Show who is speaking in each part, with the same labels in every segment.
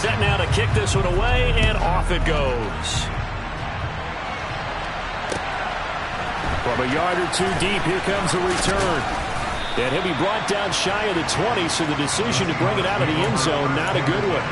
Speaker 1: set now to kick this one away, and off it goes. From a yard or two deep, here comes a return. And he'll be brought down shy of the 20, so the decision to bring it out of the end zone, not a good one.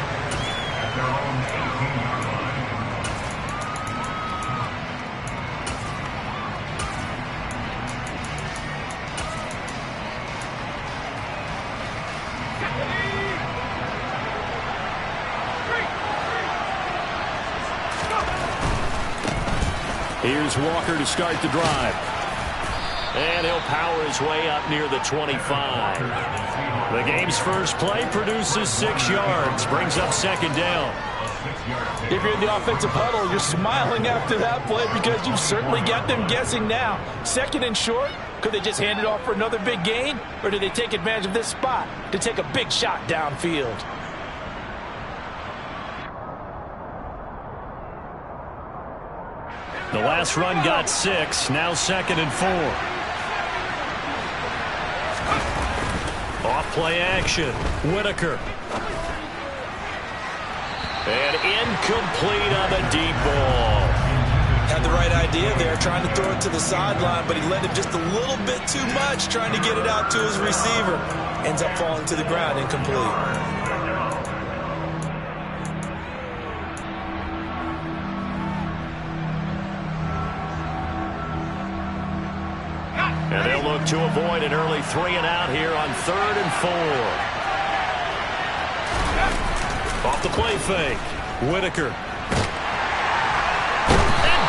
Speaker 1: Here's Walker to start the drive. And he'll power his way up near the 25. The game's first play produces 6 yards. Brings up second down.
Speaker 2: If you're in the offensive huddle, you're smiling after that play because you've certainly got them guessing now. Second and short, could they just hand it off for another big gain? Or do they take advantage of this spot to take a big shot downfield?
Speaker 1: The last run got 6. Now second and 4. Off play action. Whitaker. And incomplete on the deep ball.
Speaker 2: Had the right idea there, trying to throw it to the sideline, but he led him just a little bit too much, trying to get it out to his receiver. Ends up falling to the ground, incomplete.
Speaker 1: And they'll look to avoid an early 3 and out here on 3rd and 4. Off the play fake. Whitaker. And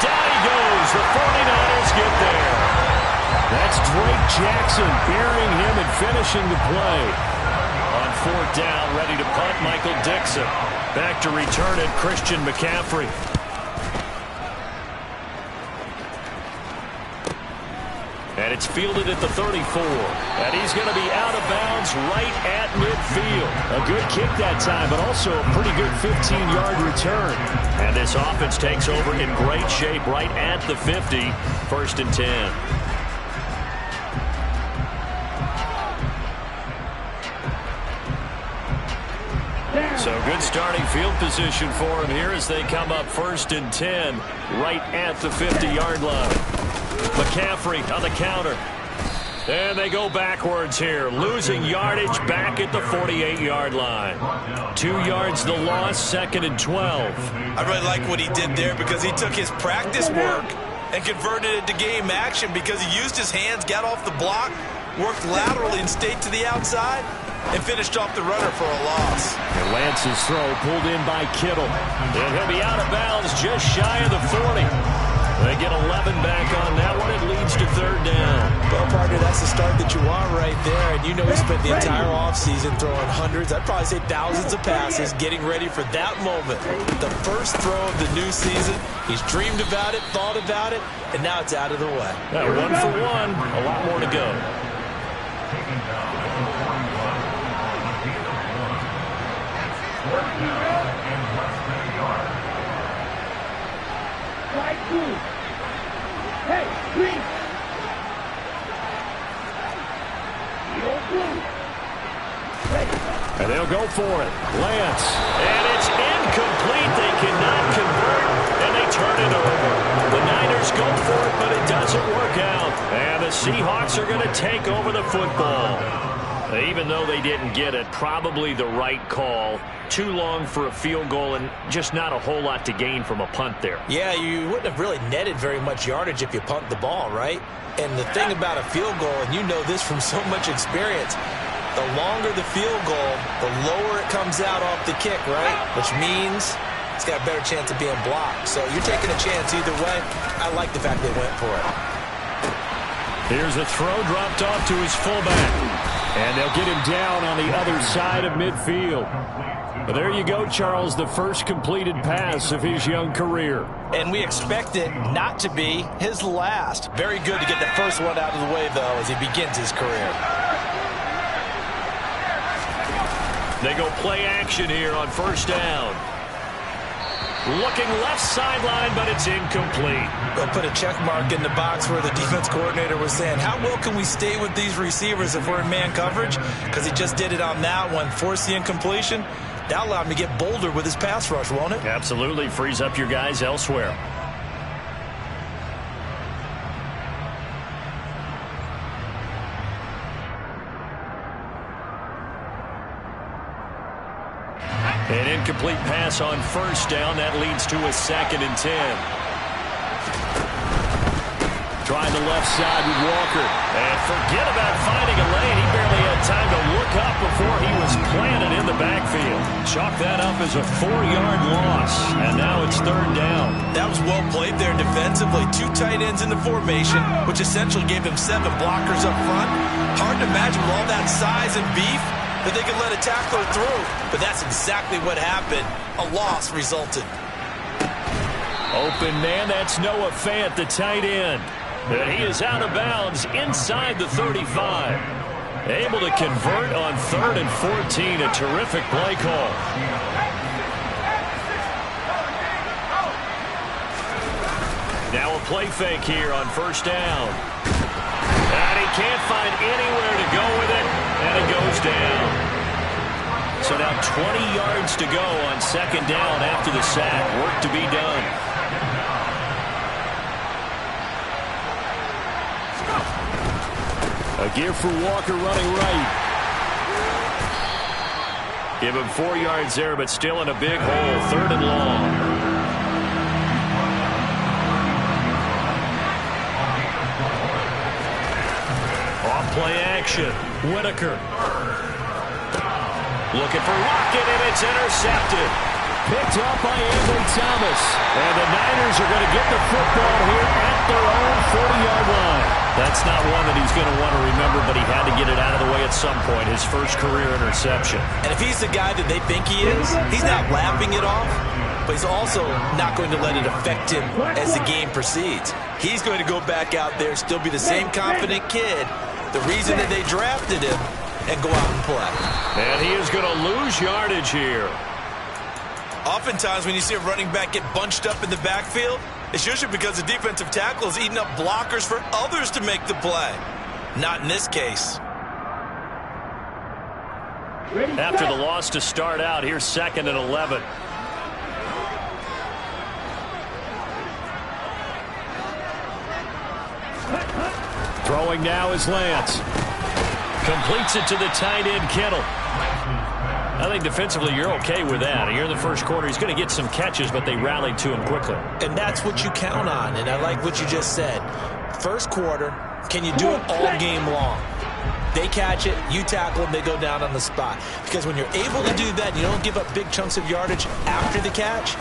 Speaker 1: down he goes. The 49ers get there. That's Drake Jackson burying him and finishing the play. On 4th down, ready to punt, Michael Dixon. Back to return it, Christian McCaffrey. And it's fielded at the 34. And he's going to be out of bounds right at midfield. A good kick that time, but also a pretty good 15-yard return. And this offense takes over in great shape right at the 50. 1st and 10. So good starting field position for him here as they come up 1st and 10 right at the 50-yard line. McCaffrey on the counter. And they go backwards here, losing yardage back at the 48-yard line. 2 yards the loss, 2nd and 12.
Speaker 2: I really like what he did there because he took his practice work and converted it to game action because he used his hands, got off the block, worked laterally and stayed to the outside, and finished off the runner for a loss.
Speaker 1: And Lance's throw pulled in by Kittle. And he'll be out of bounds just shy of the 40. They get 11 back on that one. It leads to 3rd down.
Speaker 2: Well, partner, that's the start that you want right there. And you know he spent the entire offseason throwing hundreds, I'd probably say thousands of passes, getting ready for that moment. The first throw of the new season. He's dreamed about it, thought about it, and now it's out of the way.
Speaker 1: Yeah, 1 for 1. A lot more to go.
Speaker 3: Hey, please.
Speaker 1: And they'll go for it. Lance. And it's incomplete. They cannot convert, and they turn it over. The Niners go for it, but it doesn't work out. And the Seahawks are going to take over the football. Even though they didn't get it, probably the right call. Too long for a field goal and just not a whole lot to gain from a punt there.
Speaker 2: Yeah, you wouldn't have really netted very much yardage if you punt the ball, right? And the thing about a field goal, and you know this from so much experience, the longer the field goal, the lower it comes out off the kick, right? Which means it's got a better chance of being blocked. So you're taking a chance either way. I like the fact they went for it.
Speaker 1: Here's a throw dropped off to his fullback. And they'll get him down on the other side of midfield. But there you go, Charles, the first completed pass of his young career.
Speaker 2: And we expect it not to be his last. Very good to get the first one out of the way, though, as he begins his career.
Speaker 1: They go play action here on 1st down. Looking left sideline, but it's incomplete.
Speaker 2: They'll put a check mark in the box where the defense coordinator was saying, how well can we stay with these receivers if we're in man coverage? Because he just did it on that one, forced the incompletion. That'll allow him to get bolder with his pass rush, won't it?
Speaker 1: Absolutely. Frees up your guys elsewhere. An incomplete pass on first down. That leads to a 2nd and 10. Trying the left side with Walker. And forget about finding a lane. He barely had time to look up before he was planted in the backfield. Chalk that up as a 4-yard loss. And now it's 3rd down.
Speaker 2: That was well played there defensively. 2 tight ends in the formation, which essentially gave them 7 blockers up front. Hard to imagine with all that size and beef that they could let a tackler through. But that's exactly what happened. A loss resulted.
Speaker 1: Open man, that's Noah Fant, the tight end. And he is out of bounds inside the 35. Able to convert on 3rd and 14. A terrific play call. Now a play fake here on 1st down. And he can't find anywhere to go with it. And it goes down. So now 20 yards to go on 2nd down after the sack. Work to be done. A give for Walker running right. Give him 4 yards there, but still in a big hole. 3rd and long. Off play action. Whitaker. Looking for Lockett, and it's intercepted. Picked up by Ambry Thomas. And the Niners are going to get the football here at their own 40-yard line. That's not one that he's going to want to remember, but he had to get it out of the way at some point. His first career interception.
Speaker 2: And if he's the guy that they think he is, he's not laughing it off, but he's also not going to let it affect him as the game proceeds. He's going to go back out there, still be the same confident kid, the reason that they drafted him, and go out and play.
Speaker 1: And he is going to lose yardage here.
Speaker 2: Oftentimes when you see a running back get bunched up in the backfield, it's usually because the defensive tackle is eating up blockers for others to make the play. Not in this case.
Speaker 1: After the loss to start out, here's 2nd and 11. Throwing now is Lance. Completes it to the tight end, Kittle. I think defensively you're okay with that. Here in the first quarter, he's going to get some catches, but they rallied to him quickly.
Speaker 2: And that's what you count on, and I like what you just said. First quarter, can you do it all game long? They catch it, you tackle them, they go down on the spot. Because when you're able to do that, you don't give up big chunks of yardage after the catch,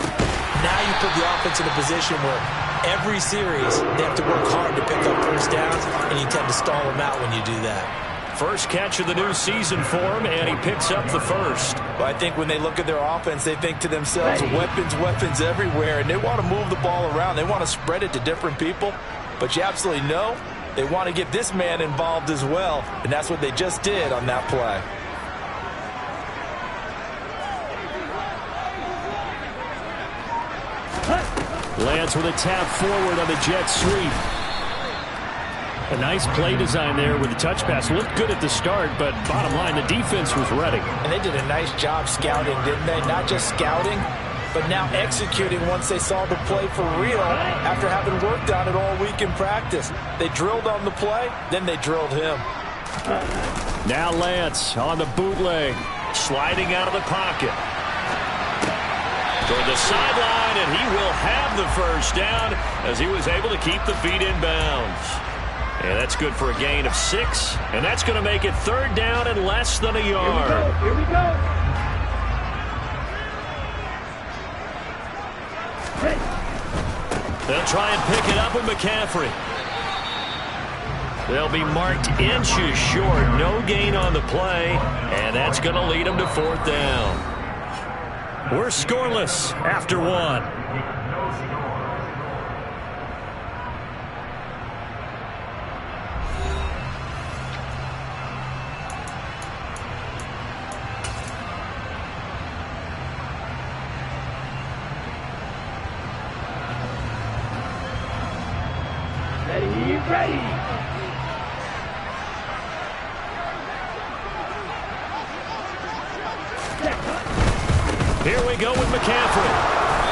Speaker 2: now you put the offense in a position where every series they have to work hard to pick up first downs, and you tend to stall them out when you do that.
Speaker 1: First catch of the new season for him, and he picks up the first.
Speaker 2: Well, I think when they look at their offense, they think to themselves, weapons everywhere, and they want to move the ball around. They want to spread it to different people, but you absolutely know they want to get this man involved as well, and that's what they just did on that play.
Speaker 1: Lance with a tap forward on the jet sweep. A nice play design there with the touch pass. Looked good at the start, but bottom line, the defense was ready.
Speaker 2: And they did a nice job scouting, didn't they? Not just scouting, but now executing once they saw the play for real after having worked on it all week in practice. They drilled on the play, then they drilled him.
Speaker 1: Now Lance on the bootleg, sliding out of the pocket. Toward the sideline, and he will have the first down as he was able to keep the feet in bounds. And that's good for a gain of 6. And that's going to make it 3rd down and less than a yard.
Speaker 3: Here we go.
Speaker 1: They'll try and pick it up with McCaffrey. They'll be marked inches short. No gain on the play. And that's going to lead them to 4th down. We're scoreless after 1.
Speaker 3: Ready.
Speaker 1: Here we go with McCaffrey.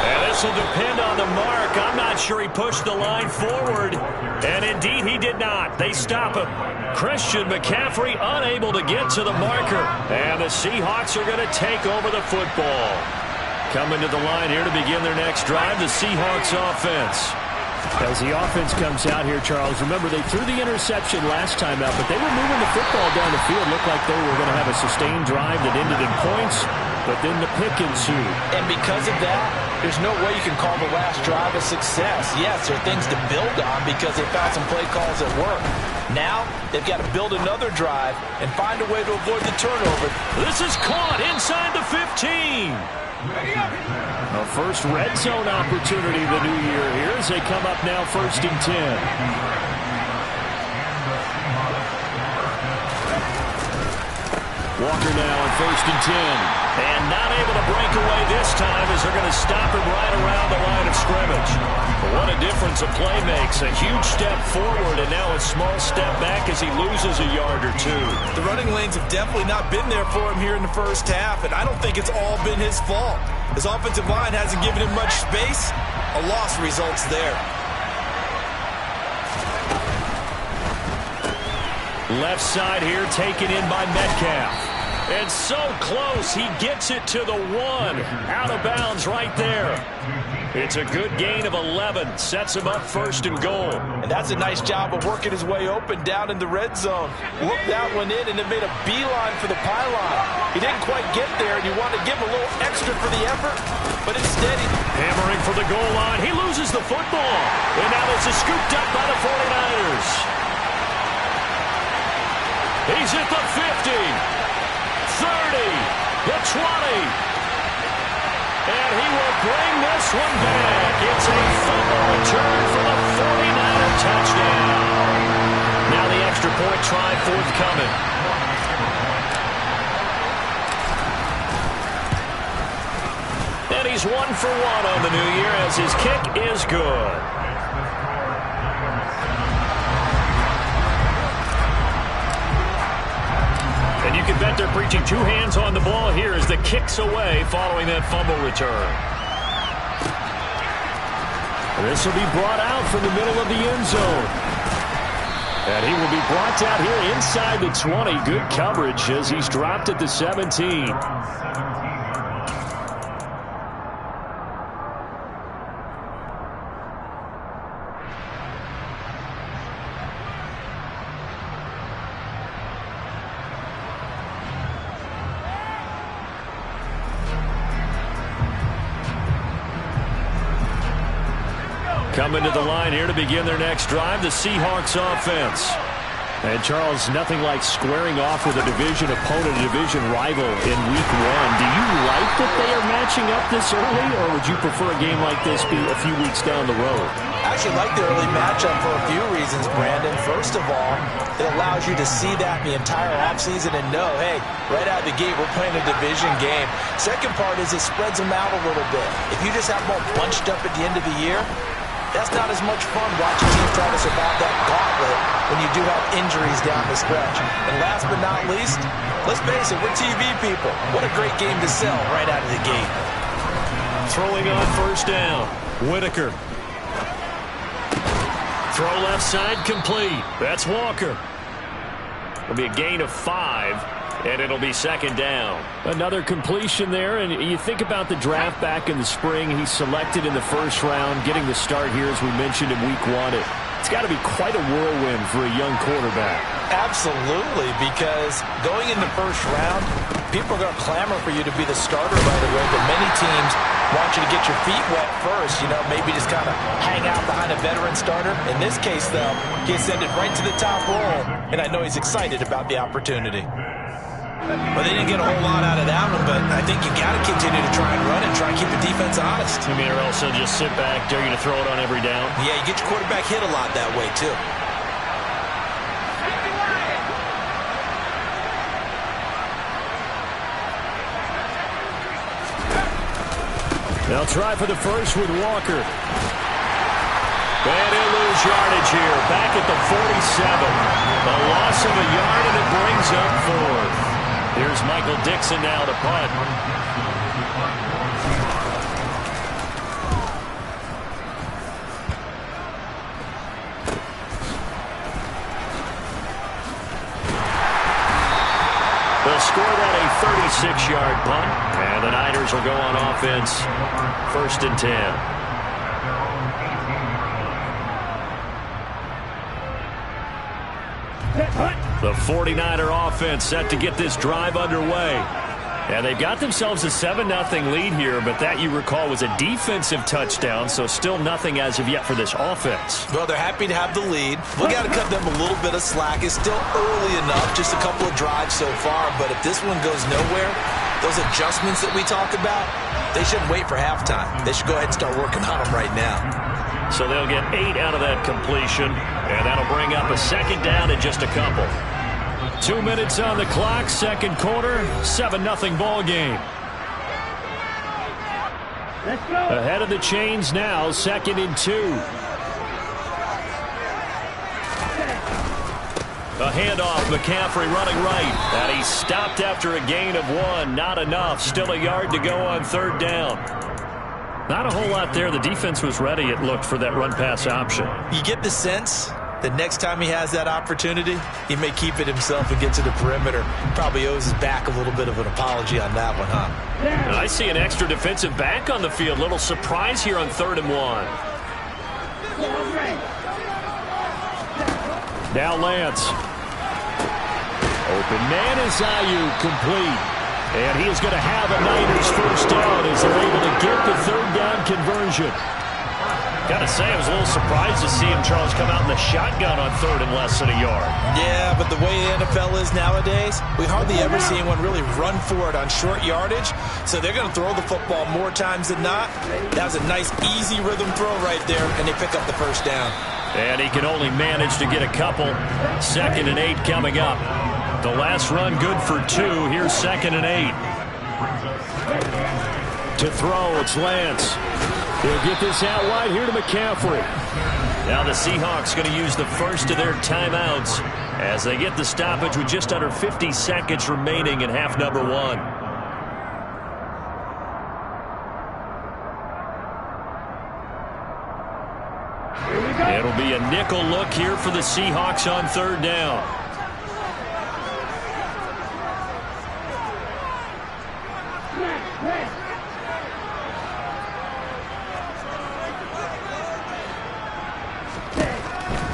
Speaker 1: And this will depend on the mark. I'm not sure he pushed the line forward. And indeed, he did not. They stop him. Christian McCaffrey unable to get to the marker. And the Seahawks are going to take over the football. Coming to the line here to begin their next drive, the Seahawks offense. As the offense comes out here, Charles, remember they threw the interception last time out, but they were moving the football down the field. Looked like they were going to have a sustained drive that ended in points, but then the pick ensued.
Speaker 2: And because of that, there's no way you can call the last drive a success. Yes, there are things to build on because they found some play calls that work. Now, they've got to build another drive and find a way to avoid the turnover.
Speaker 1: This is caught inside the 15. A first red zone opportunity the new year here as they come up now 1st and 10. Walker now on 1st and 10. And not able to break away this time as they're going to stop him right around the line of scrimmage. But what a difference a play makes. A huge step forward and now a small step back as he loses a yard or two.
Speaker 2: The running lanes have definitely not been there for him here in the first half, and I don't think it's all been his fault. His offensive line hasn't given him much space. A loss results there.
Speaker 1: Left side here taken in by Metcalf. And so close, he gets it to the 1. Out of bounds right there. It's a good gain of 11. Sets him up 1st and goal.
Speaker 2: And that's a nice job of working his way open down in the red zone. Looked that one in and then made a beeline for the pylon. He didn't quite get there, and you want to give him a little extra for the effort, but instead he...
Speaker 1: Hammering for the goal line. He loses the football. And now this is scooped up by the 49ers. He's at the 50. 30, the 20, and he will bring this one back. It's a fumble return for the 49er touchdown. Now the extra point try forthcoming. And he's 1 for 1 on the new year as his kick is good. And you can bet they're preaching 2 hands on the ball here as the kick's away following that fumble return. This will be brought out from the middle of the end zone. And he will be brought out here inside the 20. Good coverage as he's dropped at the 17. Coming to the line here to begin their next drive, the Seahawks offense. And, Charles, nothing like squaring off with a division opponent, a division rival in Week 1. Do you like that they are matching up this early, or would you prefer a game like this be a few weeks down the road?
Speaker 2: I actually like the early matchup for a few reasons, Brandon. First of all, it allows you to see that the entire offseason and know, hey, right out of the gate, we're playing a division game. Second part is it spreads them out a little bit. If you just have them all bunched up at the end of the year, that's not as much fun watching teams try to survive that gauntlet when you do have injuries down the stretch. And last but not least, let's face it, we're TV people. What a great game to sell right out of the gate.
Speaker 1: Throwing on 1st down, Whitaker. Throw left side complete. That's Walker. It'll be a gain of 5. And it'll be 2nd down. Another completion there, and you think about the draft back in the spring. He's selected in the 1st round, getting the start here, as we mentioned, in Week 1. It's got to be quite a whirlwind for a young quarterback.
Speaker 2: Absolutely, because going in the 1st round, people are going to clamor for you to be the starter right away, but many teams want you to get your feet wet first, maybe just kind of hang out behind a veteran starter. In this case, though, he ascended right to the top role, and I know he's excited about the opportunity. Well, they didn't get a whole lot out of that one, but I think you got to continue to try and run and try and keep the defense honest.
Speaker 1: You mean, or else they'll just sit back, dare you to throw it on every down?
Speaker 2: Yeah, you get your quarterback hit a lot that way, too.
Speaker 1: They'll try for the first with Walker. And he'll lose yardage here, back at the 47. A loss of a yard, and it brings up 4th. Here's Michael Dixon now to punt. They'll score that a 36-yard punt, and the Niners will go on offense, 1st and 10. The 49er offense set to get this drive underway. And they've got themselves a 7-0 lead here, but that, you recall, was a defensive touchdown, so still nothing as of yet for this offense.
Speaker 2: Well, they're happy to have the lead. We got to cut them a little bit of slack. It's still early enough, just a couple of drives so far, but if this one goes nowhere, those adjustments that we talked about, they shouldn't wait for halftime. They should go ahead and start working on them right now.
Speaker 1: So they'll get 8 out of that completion, and that'll bring up a 2nd down in just a couple. 2 minutes on the clock, 2nd quarter, 7-0 ball game.
Speaker 3: Let's go.
Speaker 1: Ahead of the chains now, 2nd and 2. A handoff, McCaffrey running right, and he's stopped after a gain of 1. Not enough, still a yard to go on 3rd down. Not a whole lot there. The defense was ready, it looked, for that run-pass option.
Speaker 2: You get the sense that next time he has that opportunity, he may keep it himself and get to the perimeter. Probably owes his back a little bit of an apology on that one, huh?
Speaker 1: And I see an extra defensive back on the field. Little surprise here on 3rd and 1. Now Lance. Open man is Ayuk, complete. And he is going to have a Niners 1st down as they're able to get the 3rd down conversion. Got to say, I was a little surprised to see him, Charles, come out in the shotgun on 3rd and less than a yard.
Speaker 2: Yeah, but the way the NFL is nowadays, we hardly ever see anyone really run for it on short yardage. So they're going to throw the football more times than not. That was a nice, easy rhythm throw right there, and they pick up the 1st down.
Speaker 1: And he can only manage to get a couple. 2nd and 8 coming up. The last run good for 2. Here's 2nd and 8. To throw, it's Lance. He'll get this out wide here to McCaffrey. Now the Seahawks going to use the first of their timeouts as they get the stoppage with just under 50 seconds remaining in half number 1. It'll be a nickel look here for the Seahawks on 3rd down.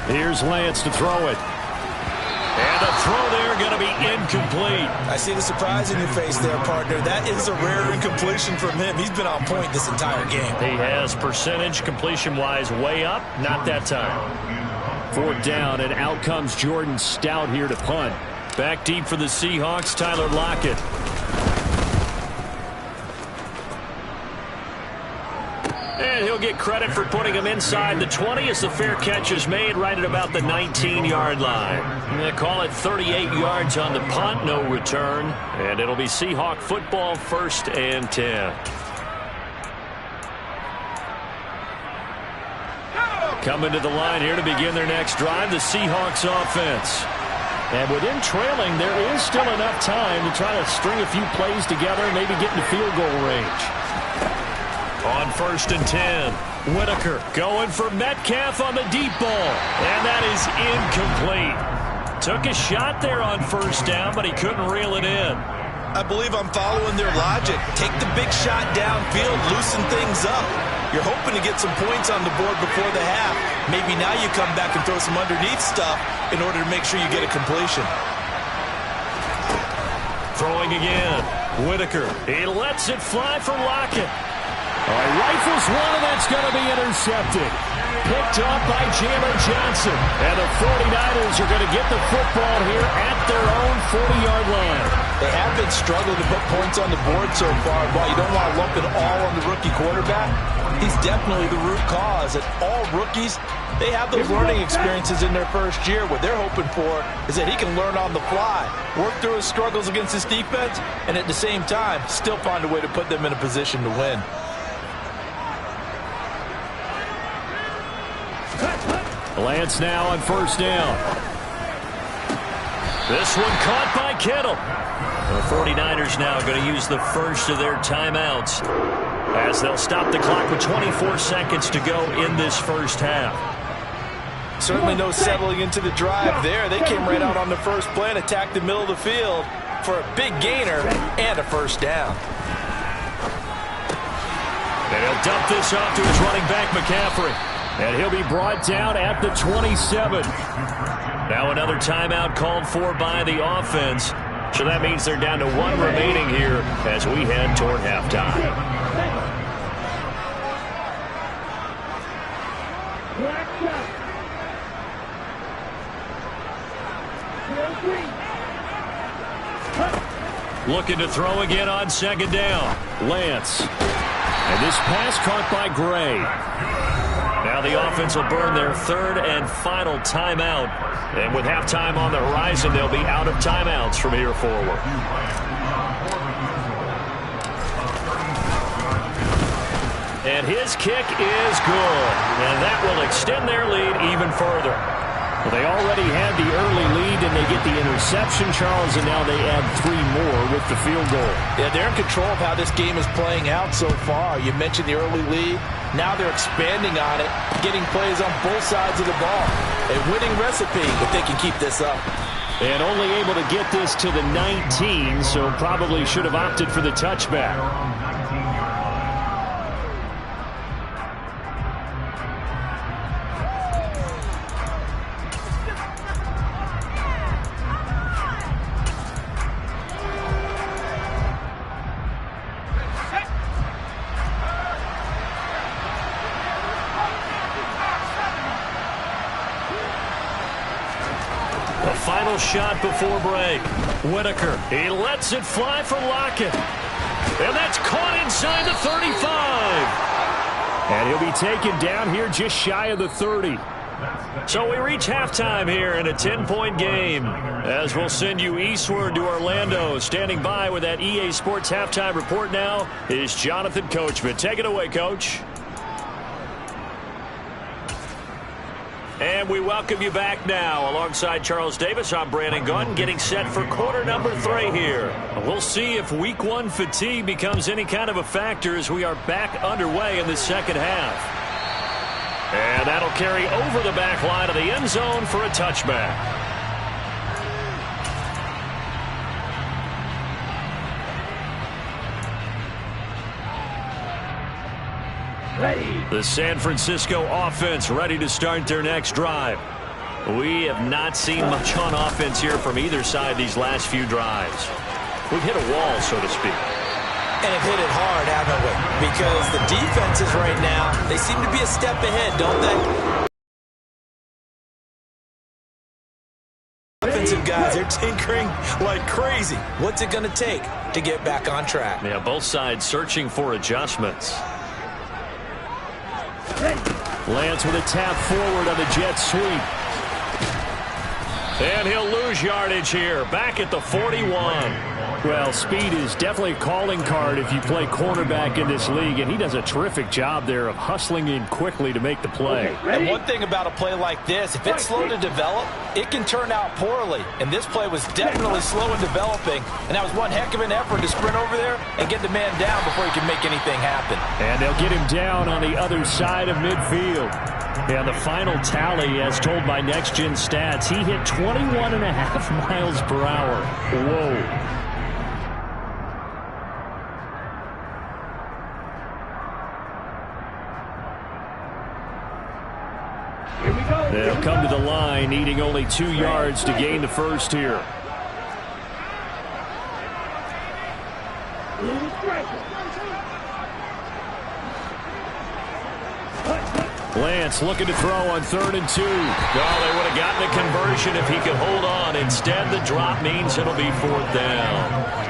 Speaker 1: Here's Lance to throw it. And the throw there going to be incomplete.
Speaker 2: I see the surprise in your face there, partner. That is a rare incompletion from him. He's been on point this entire game.
Speaker 1: He has percentage completion-wise way up. Not that time. 4th down, and out comes Jordan Stout here to punt. Back deep for the Seahawks, Tyler Lockett. And he'll get credit for putting him inside the 20 as the fair catch is made right at about the 19-yard line. They call it 38 yards on the punt, no return. And it'll be Seahawk football, 1st and 10. Coming to the line here to begin their next drive, the Seahawks offense. And with him trailing, there is still enough time to try to string a few plays together and maybe get into field goal range. On 1st and 10, Whitaker going for Metcalf on the deep ball. And that is incomplete. Took a shot there on 1st down, but he couldn't reel it in.
Speaker 2: I believe I'm following their logic. Take the big shot downfield, loosen things up. You're hoping to get some points on the board before the half. Maybe now you come back and throw some underneath stuff in order to make sure you get a completion.
Speaker 1: Throwing again. Whitaker. He lets it fly for Lockett. Rifles one, and that's going to be intercepted. Picked up by Chandler Johnson. And the 49ers are going to get the football here at their own 40-yard line.
Speaker 2: They have been struggling to put points on the board so far. While you don't want to lump it all on the rookie quarterback, he's definitely the root cause. And all rookies, they have those learning experiences in their first year. What they're hoping for is that he can learn on the fly, work through his struggles against his defense, and at the same time, still find a way to put them in a position to win.
Speaker 1: Lance now on 1st down. This one caught by Kittle. The 49ers now going to use the first of their timeouts. as they'll stop the clock with 24 seconds to go in this first half.
Speaker 2: Certainly no settling into the drive there. They came right out on the first play and attacked the middle of the field for a big gainer and a first down.
Speaker 1: And he'll dump this off to his running back, McCaffrey. And he'll be brought down at the 27. Now another timeout called for by the offense. So that means they're down to one remaining here as we head toward halftime. Looking to throw again on second down. Lance. And this pass caught by Gray. Now the offense will burn their third and final timeout. And with halftime on the horizon, they'll be out of timeouts from here forward. And his kick is good. And that will extend their lead even further. Well, they already had the early lead, and they get the interception, Charles, and now they add 3 more with the field goal.
Speaker 2: Yeah, they're in control of how this game is playing out so far. You mentioned the early lead. Now they're expanding on it, getting plays on both sides of the ball. A winning recipe if they can keep this up.
Speaker 1: And only able to get this to the 19, so probably should have opted for the touchback. Final shot before break. Whitaker. He lets it fly for Lockett. And that's caught inside the 35. And he'll be taken down here just shy of the 30. So we reach halftime here in a 10-point game. As we'll send you eastward to Orlando. Standing by with that EA Sports halftime report now is Jonathan Coachman. Take it away, Coach. And we welcome you back now. Alongside Charles Davis, I'm Brandon Gunn, getting set for quarter number 3 here. We'll see if week 1 fatigue becomes any kind of a factor as we are back underway in the second half. And that'll carry over the back line of the end zone for a touchback. The San Francisco offense ready to start their next drive. We have not seen much on offense here from either side these last few drives. We've hit a wall, so to speak.
Speaker 2: And have hit it hard, haven't we? Because the defenses right now, they seem to be a step ahead, don't they? Offensive guys, they're tinkering like crazy. What's it going to take to get back on track?
Speaker 1: Yeah, both sides searching for adjustments. Lance with a tap forward on the jet sweep. And he'll lose yardage here. Back at the 41. Well, speed is definitely a calling card if you play cornerback in this league, and he does a terrific job there of hustling in quickly to make the play.
Speaker 2: And one thing about a play like this, if it's slow to develop, it can turn out poorly. And this play was definitely slow in developing, and that was one heck of an effort to sprint over there and get the man down before he can make anything happen.
Speaker 1: And they'll get him down on the other side of midfield. And the final tally, as told by Next Gen Stats, he hit 21.5 miles per hour. Whoa. They'll come to the line, needing only 2 yards to gain the first here. Lance looking to throw on 3rd and 2. Oh, they would have gotten the conversion if he could hold on. Instead, the drop means it'll be 4th down.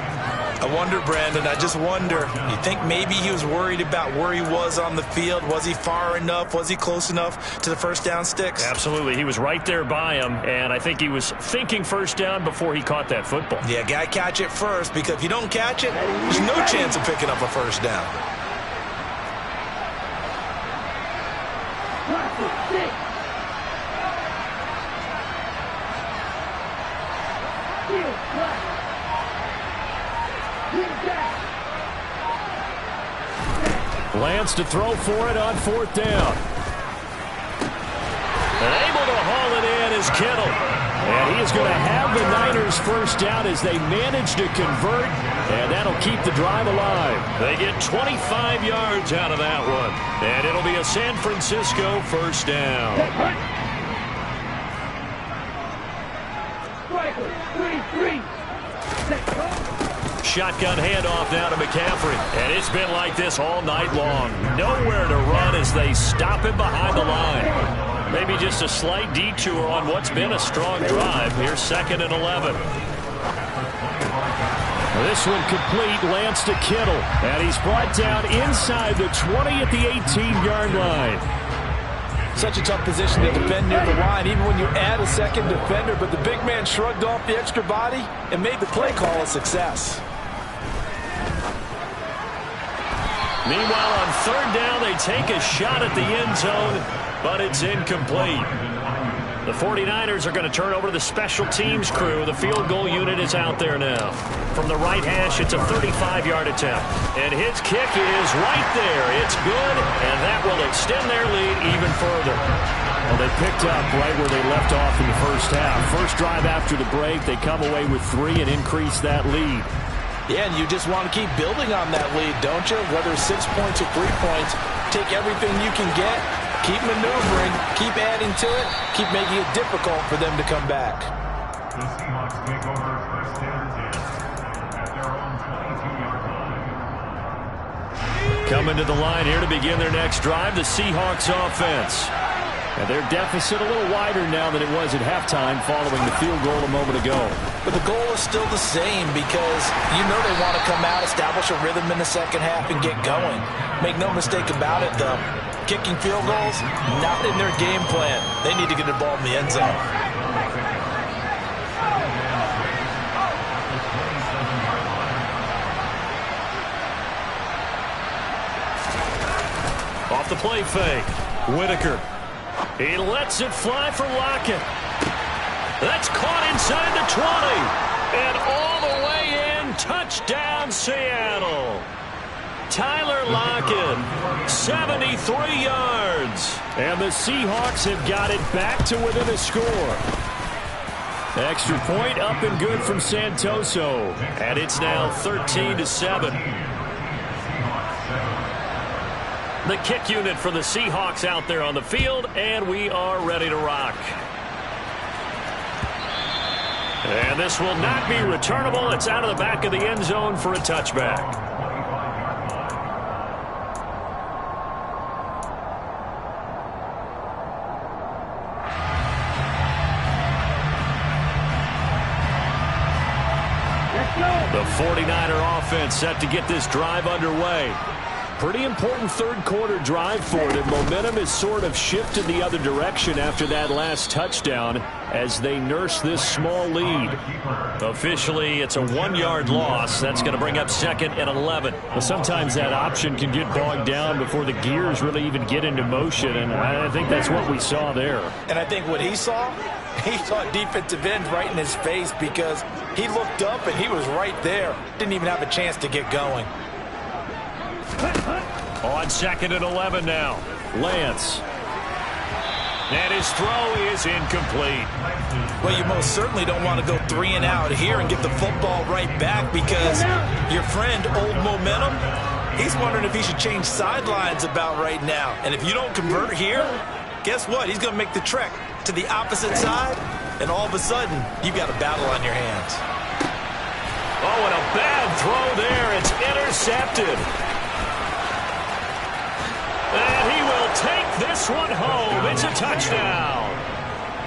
Speaker 2: I wonder, Brandon, I just wonder, you think maybe he was worried about where he was on the field? Was he far enough? Was he close enough to the first down sticks?
Speaker 1: Absolutely. He was right there by him, and I think he was thinking first down before he caught that football.
Speaker 2: Yeah, got to catch it first, because if you don't catch it, there's no chance of picking up a first down.
Speaker 1: Lance to throw for it on 4th down. And able to haul it in is Kittle. And he is going to have the Niners first down as they manage to convert, and that'll keep the drive alive. They get 25 yards out of that one, and it'll be a San Francisco first down. Shotgun handoff now to McCaffrey, and it's been like this all night long. Nowhere to run as they stop him behind the line. Maybe just a slight detour on what's been a strong drive. Here's 2nd and 11. This one complete. Lance to Kittle. And he's brought down inside the 20 at the 18-yard line.
Speaker 2: Such a tough position to defend near the line, even when you add a second defender. But the big man shrugged off the extra body and made the play call a success.
Speaker 1: Meanwhile, on 3rd down, they take a shot at the end zone, but it's incomplete. The 49ers are going to turn over to the special teams crew. The field goal unit is out there now. From the right hash, it's a 35-yard attempt. And his kick is right there. It's good, and that will extend their lead even further. Well, they picked up right where they left off in the first half. First drive after the break, they come away with 3 and increase that lead.
Speaker 2: Yeah, and you just want to keep building on that lead, don't you? Whether it's 6 points or 3 points, take everything you can get, keep maneuvering, keep adding to it, keep making it difficult for them to come back.
Speaker 4: The Seahawks take over first and 10 at their own 22-yard line.
Speaker 1: Coming to the line here to begin their next drive, the Seahawks offense. And their deficit a little wider now than it was at halftime following the field goal a moment ago.
Speaker 2: But the goal is still the same because you know they want to come out, establish a rhythm in the second half, and get going. Make no mistake about it, though. Kicking field goals, not in their game plan. They need to get the ball in the end zone.
Speaker 1: Off the play fake, Whitaker. He lets it fly for Lockett. That's caught inside the 20. And all the way in, touchdown Seattle. Tyler Lockett, 73 yards. And the Seahawks have got it back to within a score. Extra point up and good from Santoso. And it's now 13-7. The kick unit for the Seahawks out there on the field, and we are ready to rock. And this will not be returnable. It's out of the back of the end zone for a touchback. The 49er offense set to get this drive underway. Pretty important third-quarter drive for them. Momentum has sort of shifted the other direction after that last touchdown as they nurse this small lead. Officially, it's a 1-yard loss. That's going to bring up 2nd and 11. Well, sometimes that option can get bogged down before the gears really even get into motion, and I think that's what we saw there.
Speaker 2: And I think what he saw defensive end right in his face because he looked up and he was right there. Didn't even have a chance to get going.
Speaker 1: On 2nd and 11 now, Lance. And his throw is incomplete.
Speaker 2: Well, you most certainly don't want to go 3 and out here and get the football right back because your friend, Old Momentum, he's wondering if he should change sidelines about right now. And if you don't convert here, guess what? He's going to make the trek to the opposite side, and all of a sudden, you've got a battle on your hands.
Speaker 1: Oh, and a bad throw there. It's intercepted. And he will take this one home. It's a touchdown.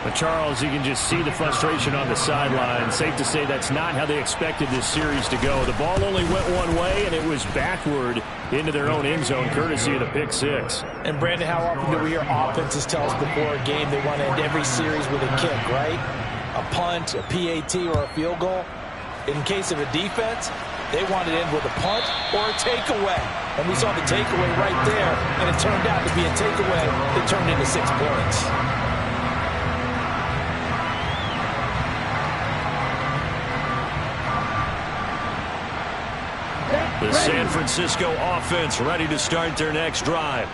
Speaker 1: But Charles, you can just see the frustration on the sideline. Safe to say that's not how they expected this series to go. The ball only went one way, and it was backward into their own end zone, courtesy of the pick six.
Speaker 2: And, Brandon, how often do we hear offenses tell us before a game they want to end every series with a kick, right? A punt, a PAT, or a field goal. In case of a defense, they want to end with a punt or a takeaway. And we saw the takeaway right there, and it turned out to be a takeaway that turned into 6 points.
Speaker 1: The San Francisco offense ready to start their next drive.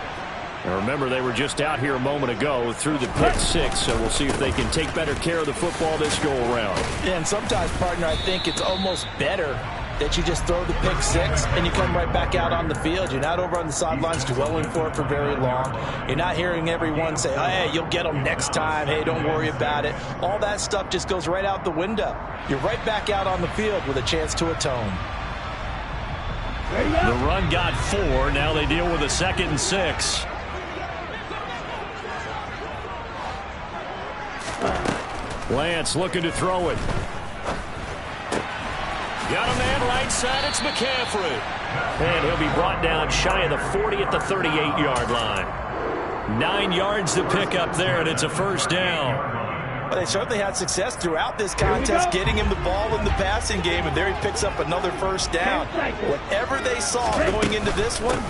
Speaker 1: Now remember, they were just out here a moment ago through the pick six, so we'll see if they can take better care of the football this go-around.
Speaker 2: Yeah, and sometimes, partner, I think it's almost better that you just throw the pick six and you come right back out on the field. You're not over on the sidelines dwelling for it for very long. You're not hearing everyone say, oh, hey, you'll get them next time. Hey, don't worry about it. All that stuff just goes right out the window. You're right back out on the field with a chance to atone.
Speaker 1: The run got 4. Now they deal with a 2nd and 6. Lance looking to throw it. Got a man right side. It's McCaffrey. And he'll be brought down shy of the 40 at the 38-yard line. 9 yards to pick up there, and it's a first down.
Speaker 2: Well, they certainly had success throughout this contest getting him the ball in the passing game, and there he picks up another first down. Whatever they saw going into this one,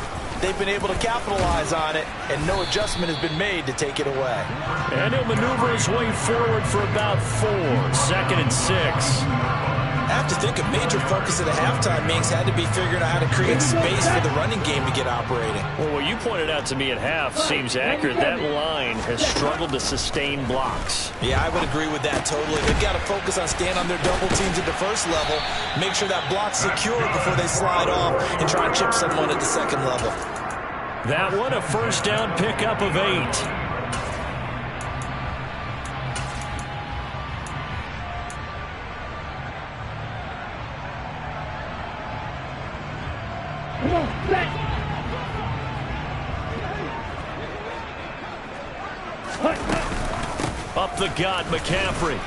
Speaker 2: they've been able to capitalize on it, and no adjustment has been made to take it away.
Speaker 1: And he'll maneuver his way forward for about 4. 2nd and 6.
Speaker 2: I have to think a major focus of the halftime Minks had to be figuring out how to create space for the running game to get operating.
Speaker 1: Well, what you pointed out to me at half seems accurate. That line has struggled to sustain blocks.
Speaker 2: Yeah, I would agree with that totally. They've got to focus on staying on their double teams at the first level, make sure that block's secure before they slide off and try and chip someone at the second level.
Speaker 1: That one a first down pickup of 8. Up the gut, McCaffrey.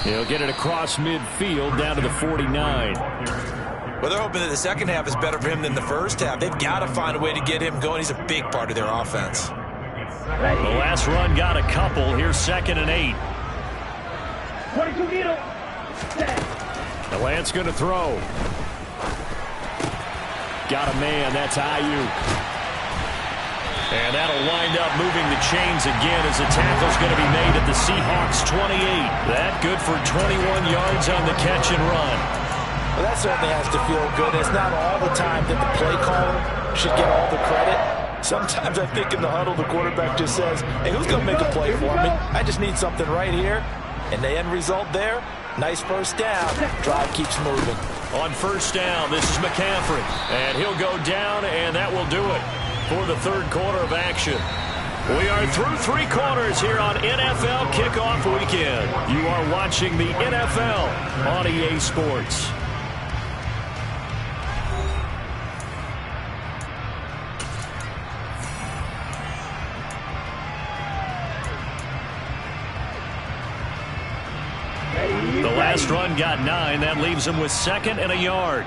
Speaker 1: He'll get it across midfield down to the 49.
Speaker 2: Well, they're hoping that the second half is better for him than the first half. They've got to find a way to get him going. He's a big part of their offense.
Speaker 1: The last run got a couple. Here's 2nd and 8.
Speaker 3: 22
Speaker 1: The Lance going to throw. Got a man. That's Ayuk. And that'll wind up moving the chains again as the tackle's going to be made at the Seahawks 28. That good for 21 yards on the catch and run.
Speaker 2: Well, that certainly has to feel good. It's not all the time that the play caller should get all the credit. Sometimes I think in the huddle, the quarterback just says, hey, who's going to make a play for me? I just need something right here. And the end result there, nice first down. Drive keeps moving.
Speaker 1: On first down, this is McCaffrey. And he'll go down, and that will do it for the third quarter of action. We are through 3 quarters here on NFL Kickoff Weekend. You are watching the NFL on EA Sports. The last run got 9. That leaves him with 2nd and a yard.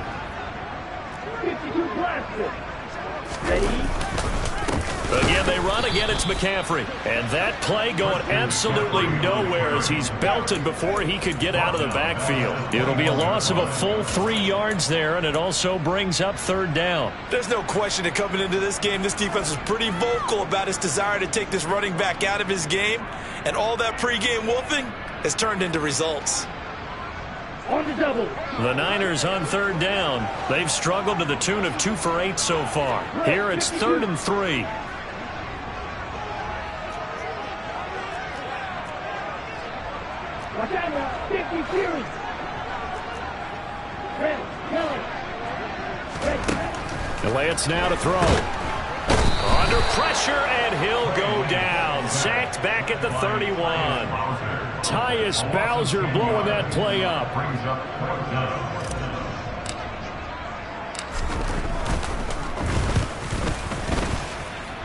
Speaker 3: 52 blaster. Ready?
Speaker 1: Again, they run. Again, it's McCaffrey. And that play going absolutely nowhere as he's belted before he could get out of the backfield. It'll be a loss of a full 3 yards there, and it also brings up 3rd down.
Speaker 2: There's no question that coming into this game, this defense was pretty vocal about its desire to take this running back out of his game. And all that pregame wolfing has turned into results.
Speaker 3: On the double.
Speaker 1: The Niners on 3rd down. They've struggled to the tune of 2 for 8 so far. Here it's 3rd and 3.
Speaker 3: Watch out now. 50 series. Red, yellow. Red.
Speaker 1: Lance now to throw. Under pressure, and he'll go down. Sacked back at the 31. Tyus Bowser blowing that play up.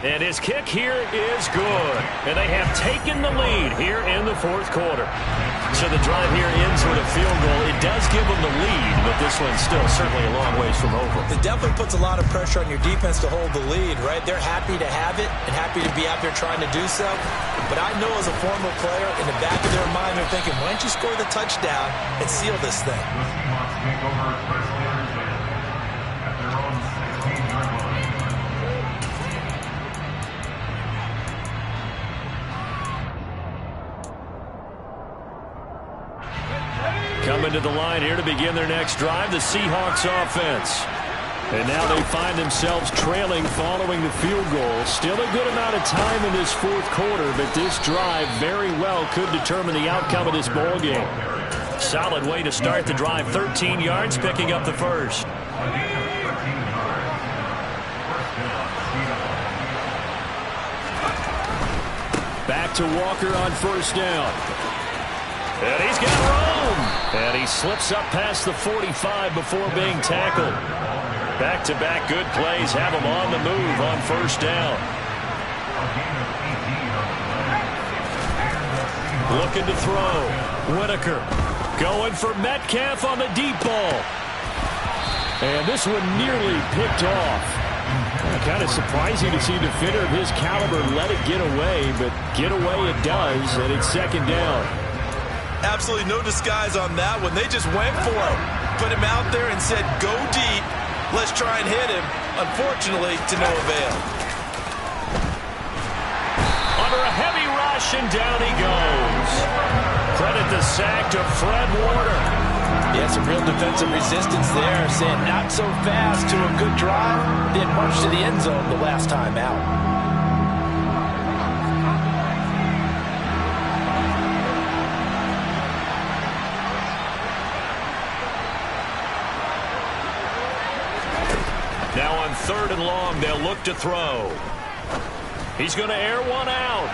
Speaker 1: And his kick here is good. And they have taken the lead here in the 4th quarter. So the drive here ends with a field goal. It does give them the lead, but this one's still certainly a long ways from over.
Speaker 2: It definitely puts a lot of pressure on your defense to hold the lead, right? They're happy to have it and happy to be out there trying to do so. But I know as a former player, in the back of their mind, they're thinking, why don't you score the touchdown and seal this thing?
Speaker 1: Coming to the line here to begin their next drive, the Seahawks offense. And now they find themselves trailing following the field goal. Still a good amount of time in this fourth quarter, but this drive very well could determine the outcome of this ball game. Solid way to start the drive. 13 yards, picking up the first. Back to Walker on first down. And he's got room. And he slips up past the 45 before being tackled. Back-to-back good plays have him on the move on first down. Looking to throw. Whitaker going for Metcalf on the deep ball. And this one nearly picked off. Kind of surprising to see a defender of his caliber let it get away, but get away it does, and it's second down.
Speaker 2: Absolutely no disguise on that one. They just went for it. Put him out there and said, go deep. Let's try and hit him. Unfortunately, to no avail.
Speaker 1: Under a heavy rush, and down he goes. Credit the sack to Fred Warner.
Speaker 2: Yeah, some real defensive resistance there, saying not so fast to a good drive, then march to the end zone the last time out.
Speaker 1: Now on 3rd and long, they'll look to throw. He's going to air one out.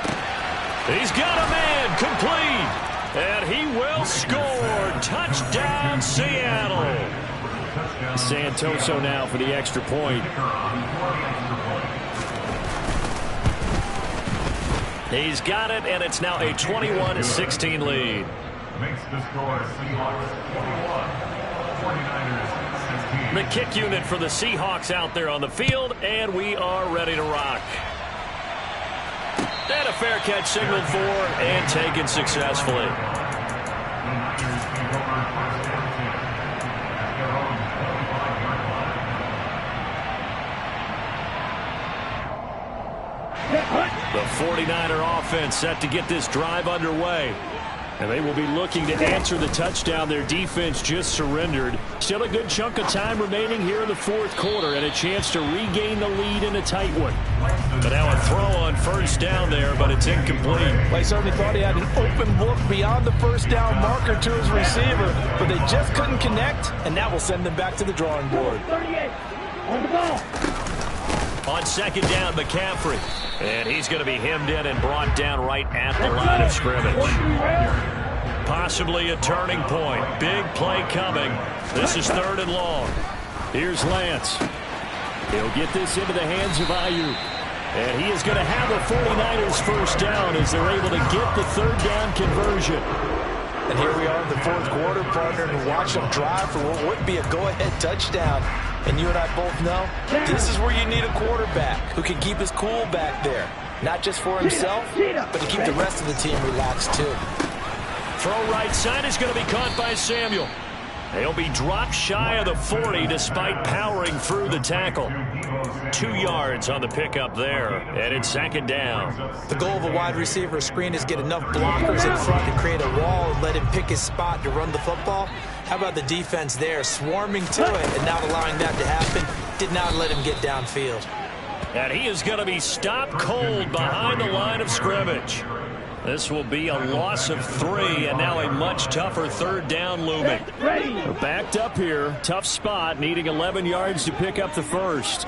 Speaker 1: He's got a man, complete. And he will score. Touchdown, Seattle. Santoso now for the extra point. He's got it, and it's now a 21-16 lead.
Speaker 4: Makes the score Seahawks 21, 49ers 16.
Speaker 1: The kick unit for the Seahawks out there on the field, and we are ready to rock. And a fair catch signaled for and taken successfully.
Speaker 4: The Niners take over first and 10 at their own 45-yard line.
Speaker 1: The 49er offense set to get this drive underway. And they will be looking to answer the touchdown their defense just surrendered. Still a good chunk of time remaining here in the fourth quarter and a chance to regain the lead in a tight one. But now a throw on first down there, but it's incomplete.
Speaker 2: Well, he certainly thought he had an open look beyond the first down marker to his receiver, but they just couldn't connect, and that will send them back to the drawing board.
Speaker 3: 38 on the ball.
Speaker 1: On second down, McCaffrey. And he's going to be hemmed in and brought down right at the line of scrimmage. Possibly a turning point. Big play coming. This is 3rd and long. Here's Lance. He'll get this into the hands of Ayuk. And he is going to have the 49ers first down as they're able to get the 3rd down conversion.
Speaker 2: And here we are in the fourth quarter, partner, and watch them drive for what would be a go-ahead touchdown. And you and I both know this is where you need a quarterback who can keep his cool back there. Not just for himself, but to keep the rest of the team relaxed too.
Speaker 1: Throw right side is going to be caught by Samuel. He'll be dropped shy of the 40 despite powering through the tackle. 2 yards on the pickup there, and it's second down.
Speaker 2: The goal of a wide receiver screen is get enough blockers in front to create a wall and let him pick his spot to run the football. How about the defense there, swarming to it and not allowing that to happen? Did not let him get downfield.
Speaker 1: And he is going to be stopped cold behind the line of scrimmage. This will be a loss of 3, and now a much tougher 3rd down looming. They're backed up here. Tough spot, needing 11 yards to pick up the first.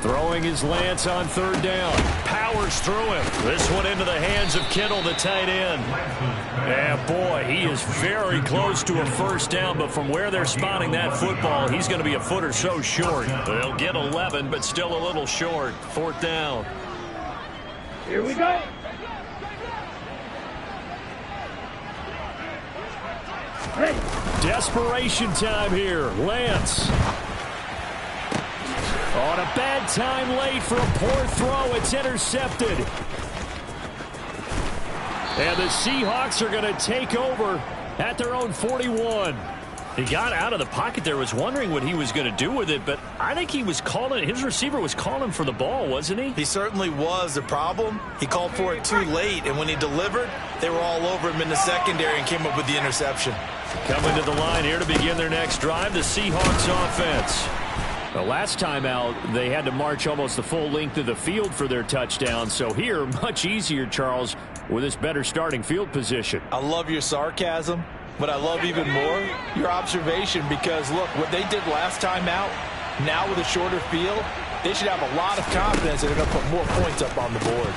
Speaker 1: Throwing his Lance on 3rd down. Powers through him. This one into the hands of Kittle, the tight end. Yeah, boy, he is very close to a first down, but from where they're spotting that football, he's going to be a foot or so short. They'll get 11, but still a little short. 4th down.
Speaker 3: Here we go.
Speaker 1: Desperation time here. Lance. On a bad time late for a poor throw. It's intercepted. And the Seahawks are going to take over at their own 41. He got out of the pocket there, was wondering what he was going to do with it, but I think he was calling, his receiver was calling for the ball, wasn't he?
Speaker 2: He certainly was. The problem, he called for it too late, and when he delivered, they were all over him in the secondary and came up with the interception.
Speaker 1: Coming to the line here to begin their next drive, the Seahawks offense. The last time out, they had to march almost the full length of the field for their touchdown. So here, much easier, Charles, with this better starting field position.
Speaker 2: I love your sarcasm, but I love even more your observation because, look, what they did last time out, now with a shorter field, they should have a lot of confidence that they're going to put more points up on the board.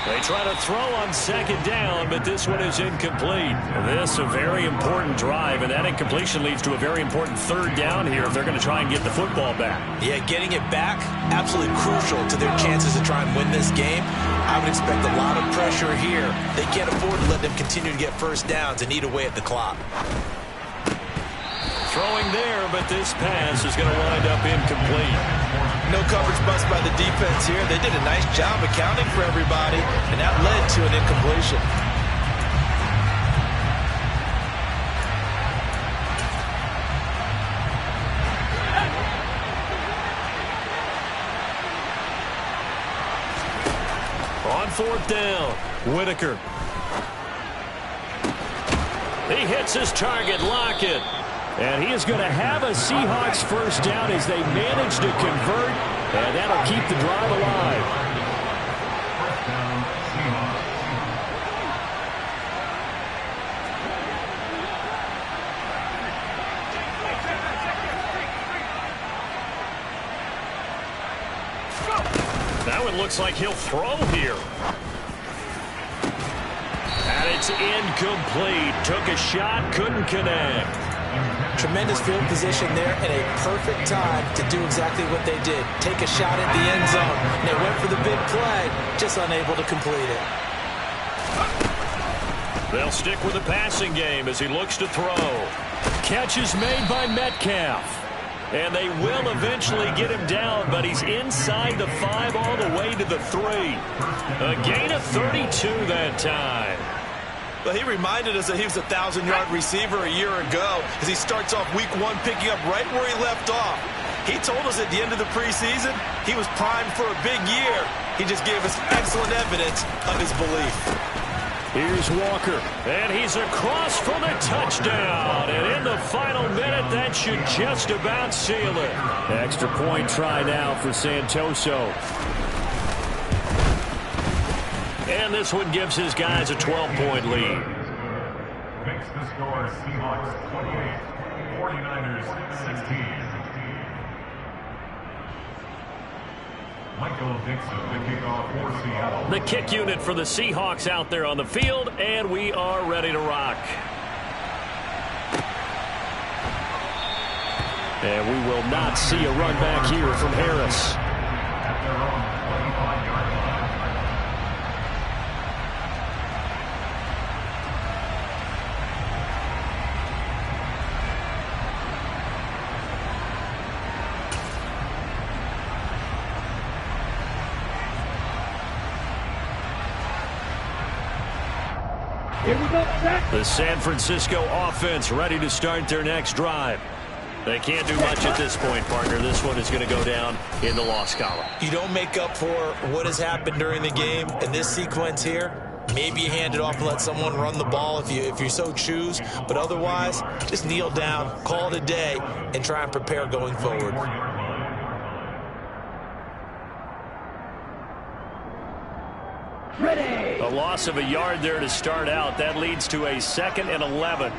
Speaker 1: They try to throw on second down, but this one is incomplete. This a very important drive, and that incompletion leads to a very important third down here if they're going to try and get the football back.
Speaker 2: Yeah, getting it back, absolutely crucial to their chances to try and win this game. I would expect a lot of pressure here. They can't afford to let them continue to get first downs and eat away at the clock.
Speaker 1: Throwing there, but this pass is going to wind up incomplete.
Speaker 2: No coverage bust by the defense here. They did a nice job accounting for everybody, and that led to an incompletion.
Speaker 1: On fourth down, Whitaker. He hits his target, Lockett. And he is going to have a Seahawks first down as they manage to convert, and that'll keep the drive alive.
Speaker 4: First down, Seahawks.
Speaker 1: That one looks like he'll throw here. And it's incomplete. Took a shot, couldn't connect.
Speaker 2: Tremendous field position there and a perfect time to do exactly what they did. Take a shot at the end zone. And they went for the big play, just unable to complete it.
Speaker 1: They'll stick with the passing game as he looks to throw. Catch is made by Metcalf. And they will eventually get him down, but he's inside the 5 all the way to the 3. A gain of 32 that time.
Speaker 2: Well, he reminded us that he was a 1,000-yard receiver a year ago as he starts off week 1 picking up right where he left off. He told us at the end of the preseason he was primed for a big year. He just gave us excellent evidence of his belief.
Speaker 1: Here's Walker, and he's across for the touchdown. And in the final minute, that should just about seal it. Extra point try now for Santoso. And this one gives his guys a 12-point lead.
Speaker 4: Makes the score Seahawks 28, 49ers 16. Michael Dixon, the kickoff for Seattle.
Speaker 1: The kick unit for the Seahawks out there on the field, and we are ready to rock. And we will not see a run back here from Harris.
Speaker 4: At their own 25-yard line.
Speaker 3: Here we go, set.
Speaker 1: The San Francisco offense ready to start their next drive. They can't do much at this point, partner. This one is going to go down in the loss column.
Speaker 2: You don't make up for what has happened during the game in this sequence here. Maybe you hand it off and let someone run the ball if you so choose. But otherwise, just kneel down, call it a day, and try and prepare going forward.
Speaker 3: Ready.
Speaker 1: A loss of a yard there to start out. That leads to a 2nd and 11.